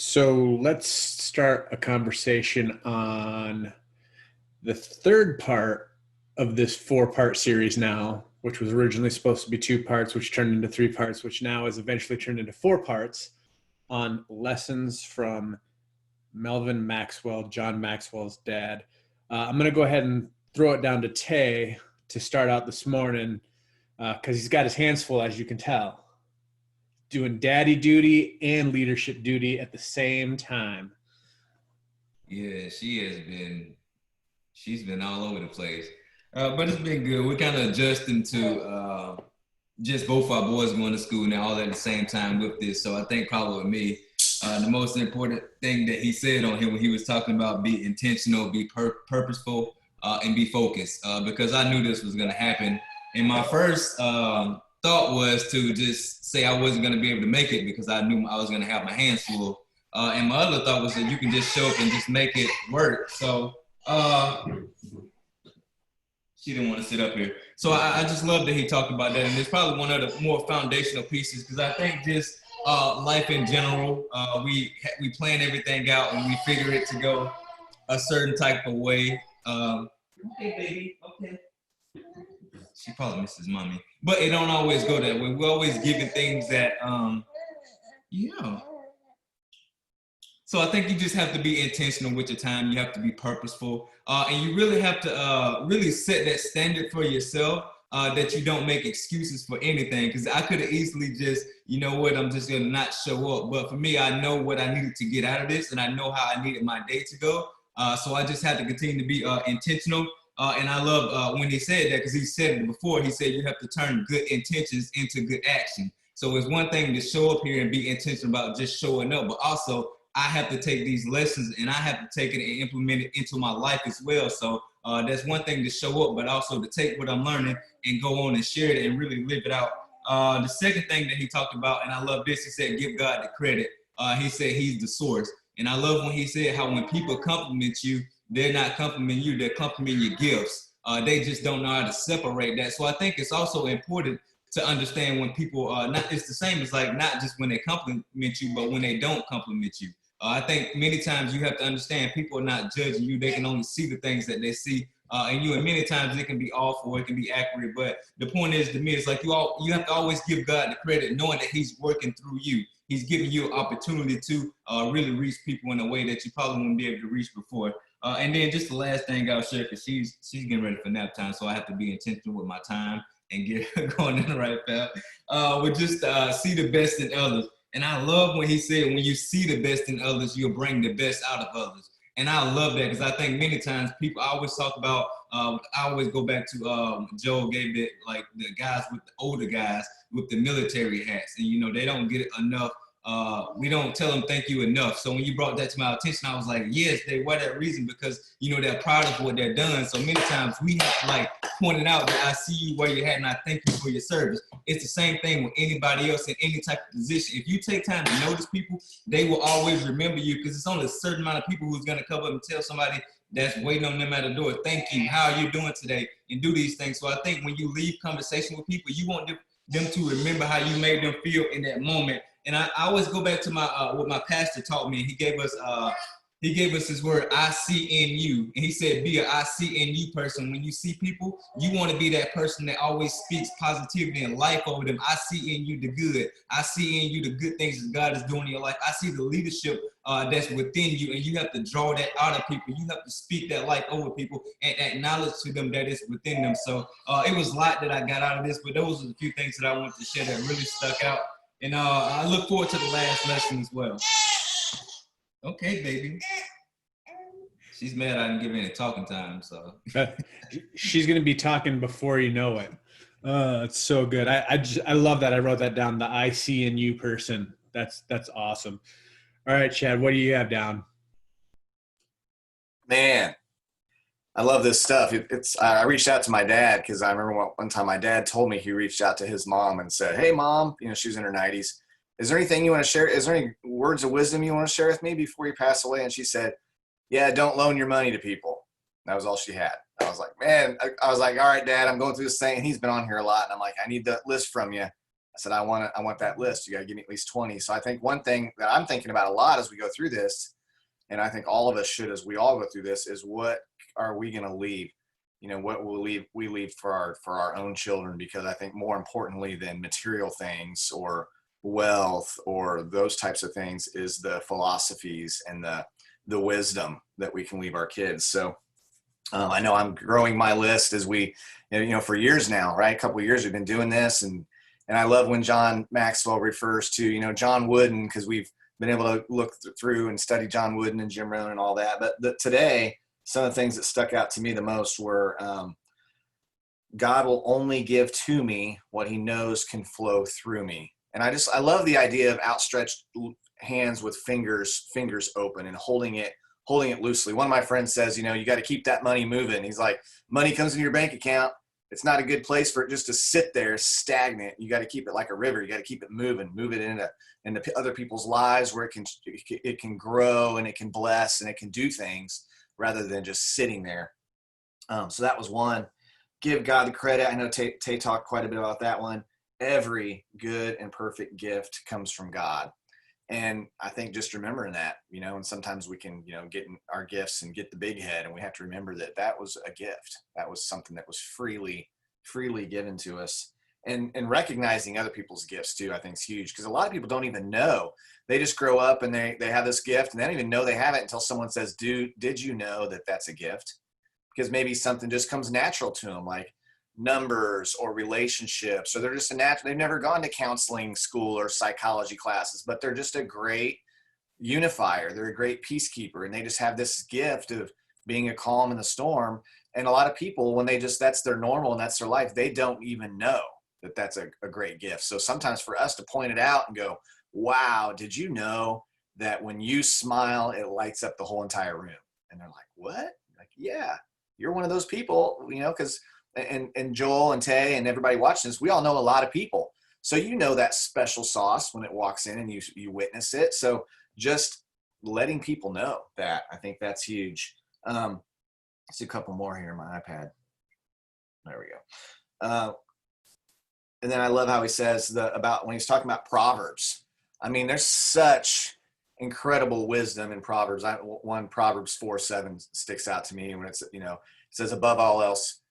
So let's start a conversation on the third part of this four-part series now, which was originally supposed to be two parts, which turned into three parts, which now has eventually turned into four parts on lessons from Melvin Maxwell, John Maxwell's dad. I'm going to go ahead and throw it down to Tay to start out this morning because he's got his hands full, as you can tell, doing daddy duty and leadership duty at the same time. Yeah, she's been all over the place. But it's been good. We're kind of adjusting to just both our boys going to school now all at the same time with this. So I think probably with me, the most important thing that he said on here when he was talking about be intentional, be purposeful, and be focused, because I knew this was going to happen. And my first thought was to just say I wasn't going to be able to make it because I knew I was going to have my hands full. And my other thought was that you can just show up and just make it work. So she didn't want to sit up here. So I just love that he talked about that. And it's probably one of the more foundational pieces because I think just life in general, we plan everything out and we figure it to go a certain type of way. Okay, baby, okay. She probably misses mommy. But it don't always go that way. We're always giving things that, yeah. So I think you just have to be intentional with your time. You have to be purposeful. And you really have to really set that standard for yourself that you don't make excuses for anything. Because I could have easily just, you know what, I'm just going to not show up. But for me, I know what I needed to get out of this and I know how I needed my day to go. So I just had to continue to be intentional. And I love when he said that because he said it before. He said you have to turn good intentions into good action. So it's one thing to show up here and be intentional about just showing up, but also I have to take these lessons and I have to take it and implement it into my life as well. So that's one thing to show up, but also to take what I'm learning and go on and share it and really live it out. The second thing that he talked about, and I love this, he said, give God the credit. He said he's the source. And I love when he said how when people compliment you, they're not complimenting you, they're complimenting your gifts. They just don't know how to separate that. So I think it's also important to understand when people it's the same as like not just when they compliment you, but when they don't compliment you. I think many times you have to understand people are not judging you. They can only see the things that they see. And many times it can be off or it can be accurate. But the point is, to me, it's like you have to always give God the credit, knowing that he's working through you. He's giving you an opportunity to really reach people in a way that you probably wouldn't be able to reach before. And then just the last thing I'll share, because she's getting ready for nap time, so I have to be intentional with my time and get her going in the right path. We just see the best in others. And I love when he said, when you see the best in others, you'll bring the best out of others. And I love that because I think many times people, I always talk about, I always go back to Joe gave it, like the guys with the older guys with the military hats. And, they don't get enough. We don't tell them thank you enough. So when you brought that to my attention, I was like, yes, they were that reason because, they're proud of what they're done. So many times we have to like point it out that I see you where you're at and I thank you for your service. It's the same thing with anybody else in any type of position. If you take time to notice people, they will always remember you because it's only a certain amount of people who's going to come up and tell somebody that's waiting on them at the door, thank you, how are you doing today, and do these things. So I think when you leave conversation with people, you want them to remember how you made them feel in that moment. And I always go back to my what my pastor taught me. He gave us his word, I see in you. And he said, be a I see in you person. When you see people, you want to be that person that always speaks positivity and life over them. I see in you the good. I see in you the good things that God is doing in your life. I see the leadership that's within you. And you have to draw that out of people. You have to speak that life over people and acknowledge to them that it's within them. So it was a lot that I got out of this, but those are the few things that I wanted to share that really stuck out. And I look forward to the last lesson as well. Okay, baby. She's mad I didn't give any talking time, so. She's going to be talking before you know it. It's so good. I love that. I wrote that down, the I see in you person. That's awesome. All right, Chad, what do you have down? Man, I love this stuff. I reached out to my dad because I remember one time my dad told me he reached out to his mom and said, hey, Mom, she was in her 90s. Is there anything you want to share? Is there any words of wisdom you want to share with me before you pass away? And she said, yeah, don't loan your money to people. That was all she had. I was like, man, I was like, all right, Dad, I'm going through this thing. And he's been on here a lot. And I'm like, I need the list from you. said, I want that list. You got to give me at least 20. So I think one thing that I'm thinking about a lot as we go through this, and I think all of us should, as we all go through this, is what are we going to leave? What will we leave for our own children? Because I think more importantly than material things or wealth or those types of things is the philosophies and the wisdom that we can leave our kids. So I know I'm growing my list as we, for years now, right? A couple of years we've been doing this, and I love when John Maxwell refers to, John Wooden, because we've been able to look through and study John Wooden and Jim Rohn and all that. But today, some of the things that stuck out to me the most were God will only give to me what he knows can flow through me. And I love the idea of outstretched hands with fingers open and holding it loosely. One of my friends says, you got to keep that money moving. He's like, money comes in your bank account. It's not a good place for it just to sit there stagnant. You got to keep it like a river. You got to keep it moving, move it into other people's lives where it can grow and it can bless and it can do things rather than just sitting there. So that was one. Give God the credit. I know Tay talked quite a bit about that one. Every good and perfect gift comes from God. And I think just remembering that, and sometimes we can, get in our gifts and get the big head, and we have to remember that was a gift. That was something that was freely given to us. And recognizing other people's gifts too, I think is huge, because a lot of people don't even know. They just grow up and they have this gift and they don't even know they have it until someone says, dude, did you know that that's a gift? Because maybe something just comes natural to them, like numbers or relationships, or they're just they've never gone to counseling school or psychology classes, but they're just a great unifier. They're a great peacekeeper, and they just have this gift of being a calm in the storm. And a lot of people, when that's their normal and that's their life, they don't even know that that's a great gift. So sometimes for us to point it out and go, wow, did you know that when you smile, it lights up the whole entire room? And they're like, what? Like, yeah, you're one of those people, because and Joel and Tay and everybody watching this, we all know a lot of people. So that special sauce when it walks in and you witness it. So just letting people know that, I think that's huge. Let's do a couple more here on my iPad. There we go. And then I love how he says about when he's talking about Proverbs. I mean, there's such incredible wisdom in Proverbs. Proverbs 4:7 sticks out to me when it says, above all else,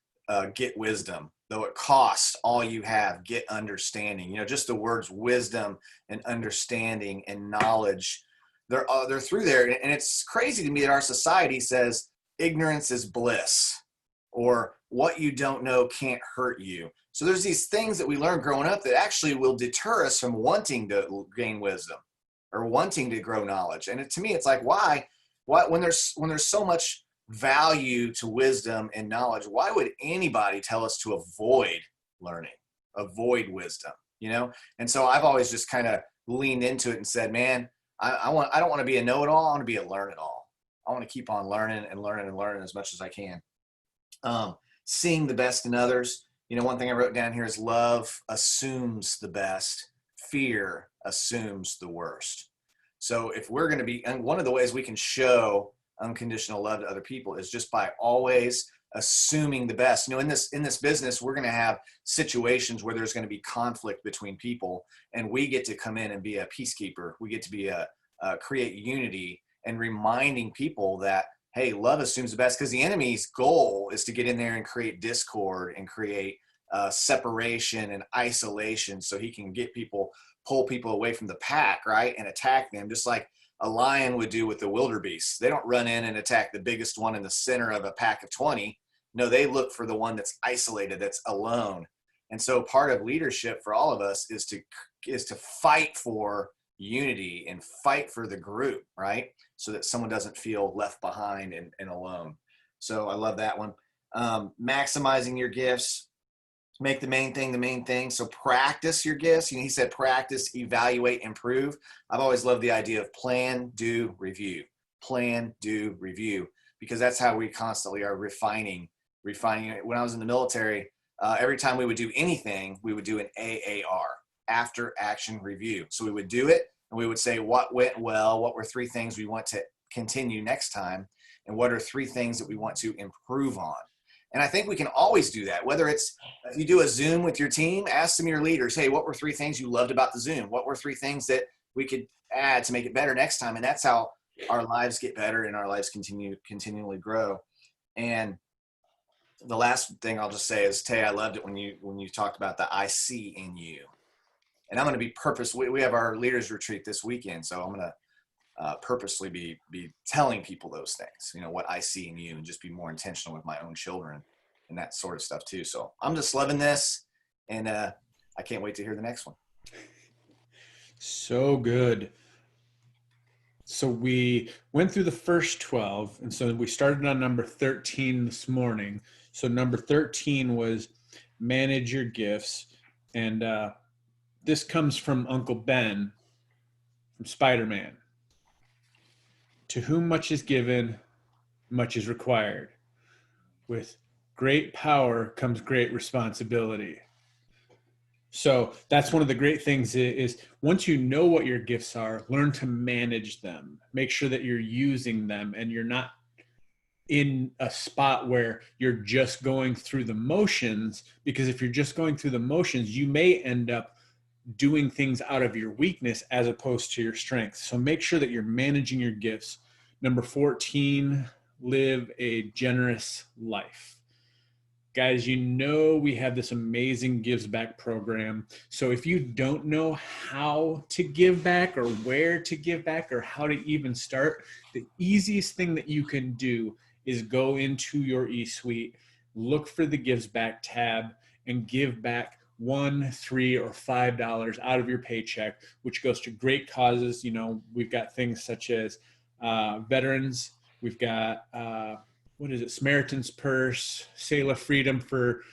get wisdom, though it costs all you have, get understanding. Just the words wisdom and understanding and knowledge, they're through there. And it's crazy to me that our society says ignorance is bliss, or what you don't know can't hurt you. So there's these things that we learn growing up that actually will deter us from wanting to gain wisdom or wanting to grow knowledge. And to me, it's like, why when there's so much value to wisdom and knowledge, why would anybody tell us to avoid learning, avoid wisdom, And so I've always just kind of leaned into it and said, man, I don't want to be a know-it-all. I want to be a learn-it-all. I want to keep on learning as much as I can. Seeing the best in others. One thing I wrote down here is love assumes the best. Fear assumes the worst. So if we're going to be, and one of the ways we can show unconditional love to other people is just by always assuming the best. In this business, we're going to have situations where there's going to be conflict between people, and we get to come in and be a peacekeeper. We get to be create unity and reminding people that, hey, love assumes the best, because the enemy's goal is to get in there and create discord and create separation and isolation, so he can pull people away from the pack, right, and attack them, just like a lion would do with the wildebeest. They don't run in and attack the biggest one in the center of a pack of 20. No, they look for the one that's isolated, that's alone. And so part of leadership for all of us is to fight for unity and fight for the group, right? So that someone doesn't feel left behind and alone. So I love that one. Maximizing your gifts. Make the main thing the main thing. So practice your gifts. He said practice, evaluate, improve. I've always loved the idea of plan, do, review. Plan, do, review. Because that's how we constantly are refining. When I was in the military, every time we would do anything, we would do an AAR, after action review. So we would do it and we would say what went well, what were 3 things we want to continue next time, and what are 3 things that we want to improve on. And I think we can always do that, whether it's if you do a Zoom with your team, ask some of your leaders, hey, what were 3 things you loved about the Zoom? What were 3 things that we could add to make it better next time? And that's how our lives get better and our lives continually grow. And the last thing I'll just say is, Tay, I loved it when you talked about the I see in you. And I'm going to be purposeful. We have our leaders retreat this weekend, so I'm going to purposely be telling people those things, you know, what I see in you, and just be more intentional with my own children and that sort of stuff too. So I'm just loving this, and I can't wait to hear the next one. So good. So we went through the first 12, and so we started on number 13 this morning. So number 13 was manage your gifts. And this comes from Uncle Ben from Spider-Man. To whom much is given, much is required. With great power comes great responsibility. So that's one of the great things is once you know what your gifts are, learn to manage them. Make sure that you're using them and you're not in a spot where you're just going through the motions, because if you're just going through the motions, you may end up doing things out of your weakness as opposed to your strength. So make sure that you're managing your gifts. Number 14, live a generous life. Guys, you know we have this amazing Gives Back program. So if you don't know how to give back or where to give back or how to even start, the easiest thing that you can do is go into your eSuite, look for the Gives Back tab, and give back $1, $3, or $5 out of your paycheck, which goes to great causes. You know, we've got things such as veterans. We've got Samaritan's Purse, Sail of Freedom for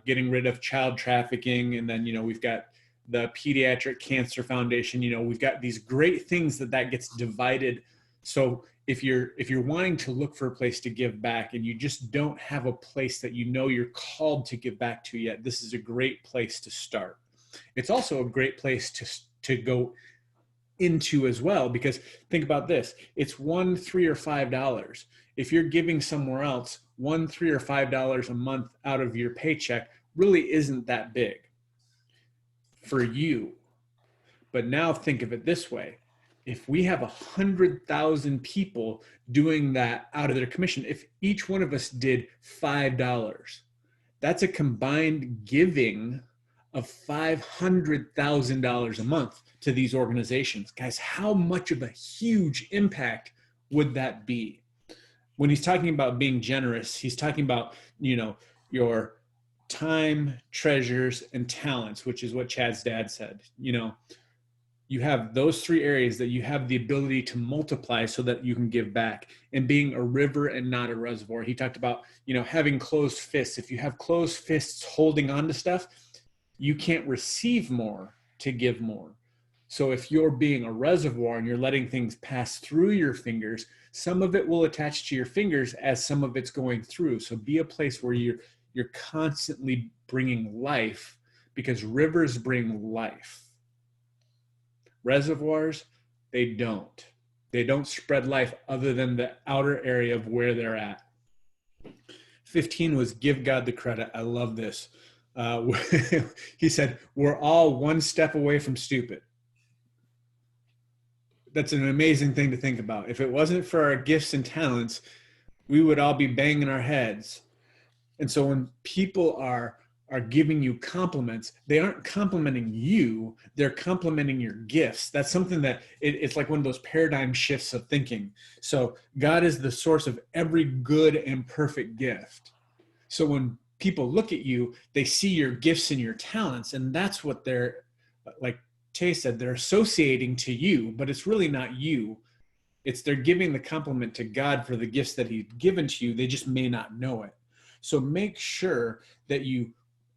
getting rid of child trafficking. And then, you know, we've got the Pediatric Cancer Foundation. You know, we've got these great things that gets divided. So if you're wanting to look for a place to give back and you just don't have a place that you know you're called to give back to yet, this is a great place to start. It's also a great place to go into as well, because think about this. It's $1, $3, or $5. If you're giving somewhere else, $1, $3, or $5 a month out of your paycheck really isn't that big for you. But now think of it this way. If we have 100,000 people doing that out of their commission, if each one of us did $5, that's a combined giving of $500,000 a month to these organizations. Guys, how much of a huge impact would that be? When he's talking about being generous, he's talking about, you know, your time, treasures, and talents, which is what Chad's dad said. You know, you have those 3 areas that you have the ability to multiply so that you can give back, and being a river and not a reservoir. He talked about, you know, having closed fists. If you have closed fists holding on to stuff, you can't receive more to give more. So if you're being a reservoir and you're letting things pass through your fingers, some of it will attach to your fingers as some of it's going through. So be a place where you're constantly bringing life, because rivers bring life. Reservoirs, they don't spread life other than the outer area of where they're at. 15 was give God the credit. I love this. He said, we're all one step away from stupid. That's an amazing thing to think about. If it wasn't for our gifts and talents, we would all be banging our heads. And so when people are giving you compliments, they aren't complimenting you, they're complimenting your gifts. That's something that it's like one of those paradigm shifts of thinking. So God is the source of every good and perfect gift. So when people look at you, they see your gifts and your talents, and that's what they're, like Tay said, they're associating to you, but it's really not you. They're giving the compliment to God for the gifts that He's given to you. They just may not know it. So make sure that you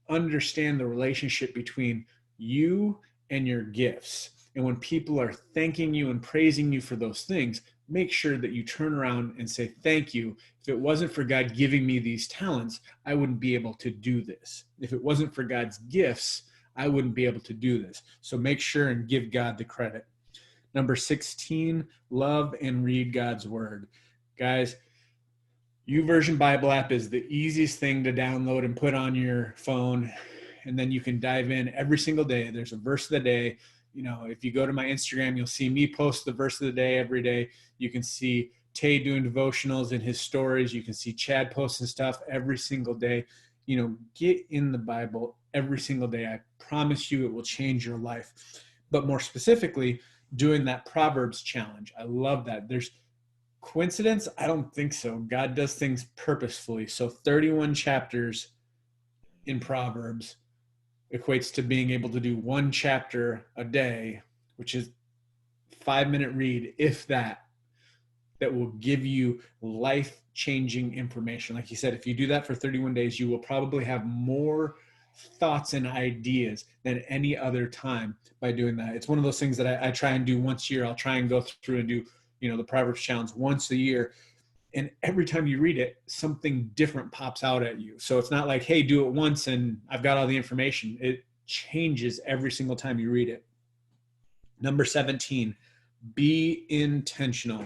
understand the relationship between you and your gifts. And when people are thanking you and praising you for those things, make sure that you turn around and say, thank you. If it wasn't for God giving me these talents, I wouldn't be able to do this. If it wasn't for God's gifts, I wouldn't be able to do this. So make sure and give God the credit. Number 16, love and read God's word. Guys, YouVersion Bible app is the easiest thing to download and put on your phone. And then you can dive in every single day. There's a verse of the day. You know, if you go to my Instagram, you'll see me post the verse of the day every day. You can see Tay doing devotionals in his stories. You can see Chad posting stuff every single day. You know, get in the Bible every single day. I promise you it will change your life. But more specifically, doing that Proverbs challenge. I love that. There's coincidence? I don't think so. God does things purposefully. So 31 chapters in Proverbs equates to being able to do one chapter a day, which is 5-minute read, if that will give you life-changing information. Like you said, if you do that for 31 days, you will probably have more thoughts and ideas than any other time by doing that. It's one of those things that I try and do once a year. I'll try and go through and do, you know, the Proverbs challenge once a year. And every time you read it, something different pops out at you. So it's not like, hey, do it once and I've got all the information. It changes every single time you read it. Number 17, be intentional.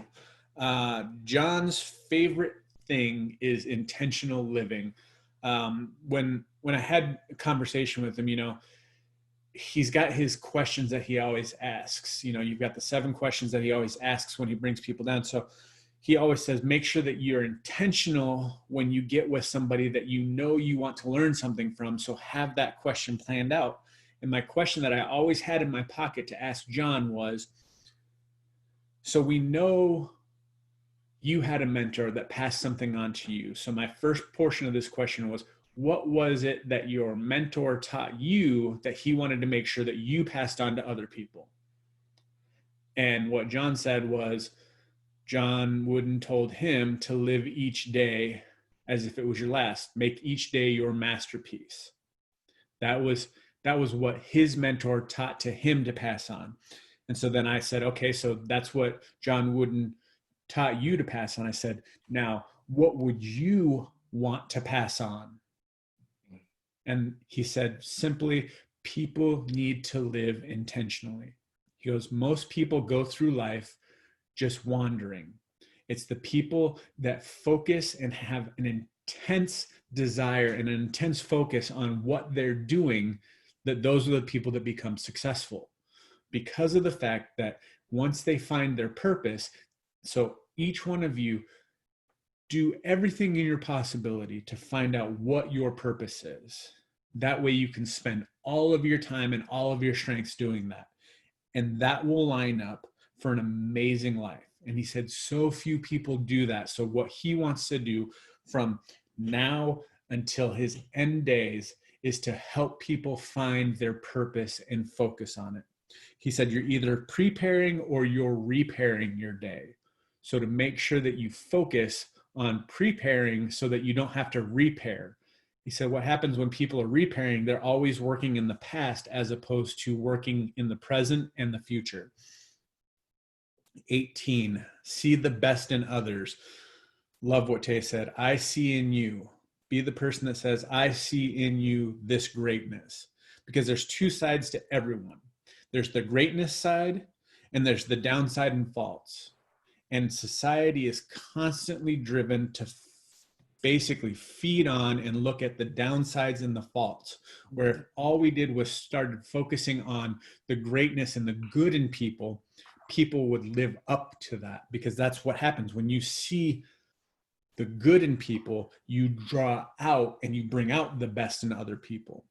John's favorite thing is intentional living. When I had a conversation with him, you know, he's got his questions that he always asks. You know, you've got the 7 questions that he always asks when he brings people down. So he always says, make sure that you're intentional when you get with somebody that you know you want to learn something from. So have that question planned out. And my question that I always had in my pocket to ask John was, so we know you had a mentor that passed something on to you. So my first portion of this question was, what was it that your mentor taught you that he wanted to make sure that you passed on to other people? And what John said was, John Wooden told him to live each day as if it was your last. Make each day your masterpiece. That was what his mentor taught to him to pass on. And so then I said, okay, so that's what John Wooden taught you to pass on. I said, now, what would you want to pass on? And he said, simply, people need to live intentionally. He goes, most people go through life just wandering. It's the people that focus and have an intense desire and an intense focus on what they're doing, that those are the people that become successful, because of the fact that once they find their purpose. So each one of you, do everything in your possibility to find out what your purpose is. That way you can spend all of your time and all of your strengths doing that. And that will line up for an amazing life. And he said, so few people do that. So what he wants to do from now until his end days is to help people find their purpose and focus on it. He said, you're either preparing or you're repairing your day. So to make sure that you focus on preparing so that you don't have to repair. He said, what happens when people are repairing, they're always working in the past as opposed to working in the present and the future. 18, see the best in others. Love what Tay said. I see in you. Be the person that says, I see in you this greatness. Because there's 2 sides to everyone. There's the greatness side and there's the downside and faults. And society is constantly driven to basically feed on and look at the downsides and the faults, where if all we did was started focusing on the greatness and the good in people, people would live up to that, because that's what happens. When you see the good in people, you draw out and you bring out the best in other people.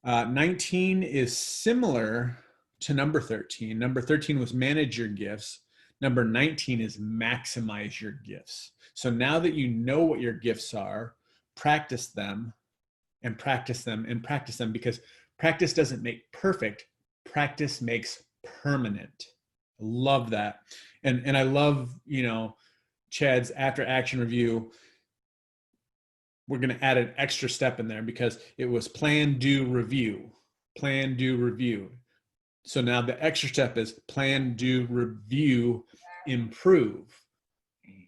19 is similar to number 13. Number 13 was manage your gifts. Number 19 is maximize your gifts. So now that you know what your gifts are, practice them and practice them and practice them, because practice doesn't make perfect. Practice makes permanent. Love that. And I love, you know, Chad's after action review. We're going to add an extra step in there because it was plan, do, review. Plan, do, review. So now the extra step is plan, do, review, improve.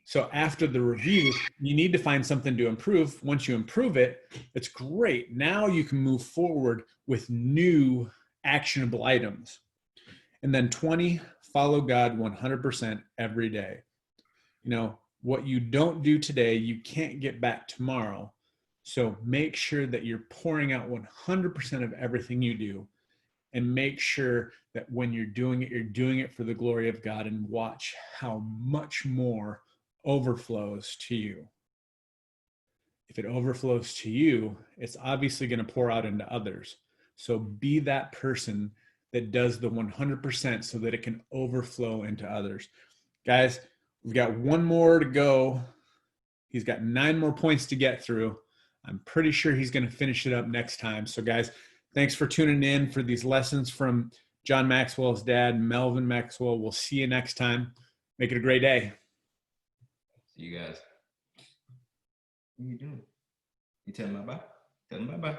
So after the review, you need to find something to improve. Once you improve it, it's great. Now you can move forward with new actionable items. And then 20, follow God 100% every day. You know, What you don't do today, you can't get back tomorrow. So make sure that you're pouring out 100% of everything you do, and make sure that when you're doing it for the glory of God, and watch how much more overflows to you. If it overflows to you, it's obviously going to pour out into others. So be that person that does the 100% so that it can overflow into others. Guys, we've got one more to go. He's got 9 more points to get through. I'm pretty sure he's going to finish it up next time. So guys, thanks for tuning in for these lessons from John Maxwell's dad, Melvin Maxwell. We'll see you next time. Make it a great day. See you guys. What are you doing? You tell them bye-bye? Tell them bye-bye.